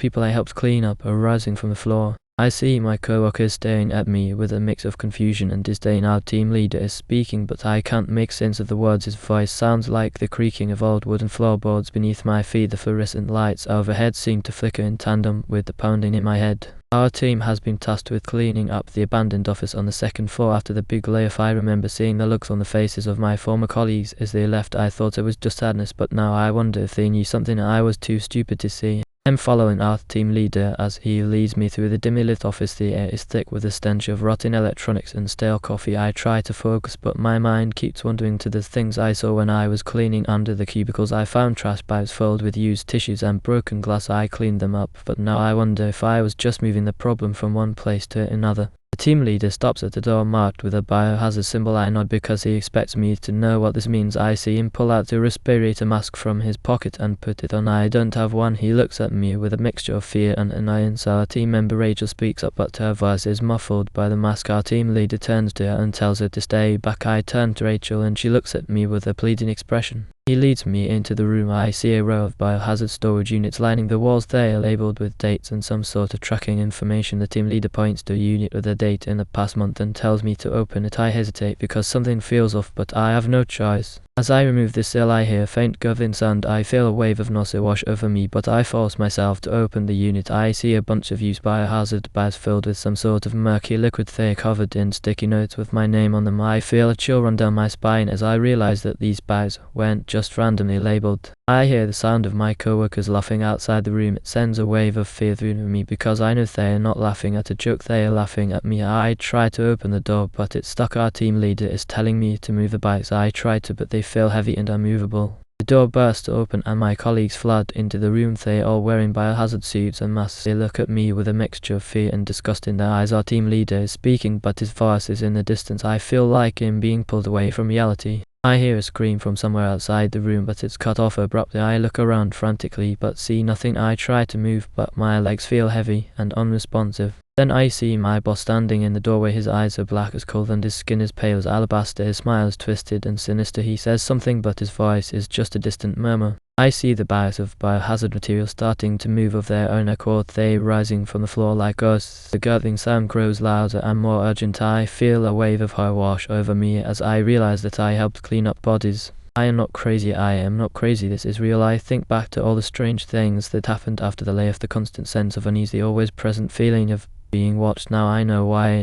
people I helped clean up are rising from the floor. I see my coworkers staring at me with a mix of confusion and disdain. Our team leader is speaking, but I can't make sense of the words. His voice sounds like the creaking of old wooden floorboards beneath my feet. The fluorescent lights overhead seem to flicker in tandem with the pounding in my head. Our team has been tasked with cleaning up the abandoned office on the second floor after the big layoff. I remember seeing the looks on the faces of my former colleagues as they left. I thought it was just sadness, but now I wonder if they knew something I was too stupid to see. I'm following our team leader as he leads me through the dimly lit office. The air is thick with the stench of rotten electronics and stale coffee. I try to focus, but my mind keeps wandering to the things I saw when I was cleaning under the cubicles. I found trash bags filled with used tissues and broken glass. I cleaned them up, but now I wonder if I was just moving the problem from one place to another. The team leader stops at the door marked with a biohazard symbol. I nod because he expects me to know what this means. I see him pull out a respirator mask from his pocket and put it on. I don't have one. He looks at me with a mixture of fear and annoyance. Our team member Rachel speaks up, but her voice is muffled by the mask. Our team leader turns to her and tells her to stay back. I turn to Rachel and she looks at me with a pleading expression. He leads me into the room. I see a row of biohazard storage units lining the walls. They are labeled with dates and some sort of tracking information. The team leader points to a unit with a date in the past month and tells me to open it. I hesitate because something feels off, but I have no choice. As I remove the seal, I hear a faint gurgling sound. I feel a wave of nausea wash over me, but I force myself to open the unit. I see a bunch of used biohazard bags filled with some sort of murky liquid. They are covered in sticky notes with my name on them. I feel a chill run down my spine as I realize that these bags weren't just randomly labeled. I hear the sound of my coworkers laughing outside the room. It sends a wave of fear through me because I know they are not laughing at a joke, they are laughing at me. I try to open the door, but it's stuck. Our team leader is telling me to move the bags. I try to, but they feel heavy and unmovable. The door bursts open and my colleagues flood into the room. They are all wearing biohazard suits and masks. They look at me with a mixture of fear and disgust in their eyes. Our team leader is speaking, but his voice is in the distance. I feel like I'm being pulled away from reality. I hear a scream from somewhere outside the room, but it's cut off abruptly. I look around frantically, but see nothing. I try to move, but my legs feel heavy and unresponsive. Then I see my boss standing in the doorway. His eyes are black as coal and his skin is pale as alabaster. His smile is twisted and sinister. He says something, but his voice is just a distant murmur. I see the bags of biohazard material starting to move of their own accord. They rising from the floor like ghosts. The gurgling sound grows louder and more urgent. I feel a wave of horror wash over me as I realize that I helped clean up bodies. I am not crazy. I am not crazy. This is real. I think back to all the strange things that happened after the layoff. The constant sense of unease, the always present feeling of being watched. Now I know why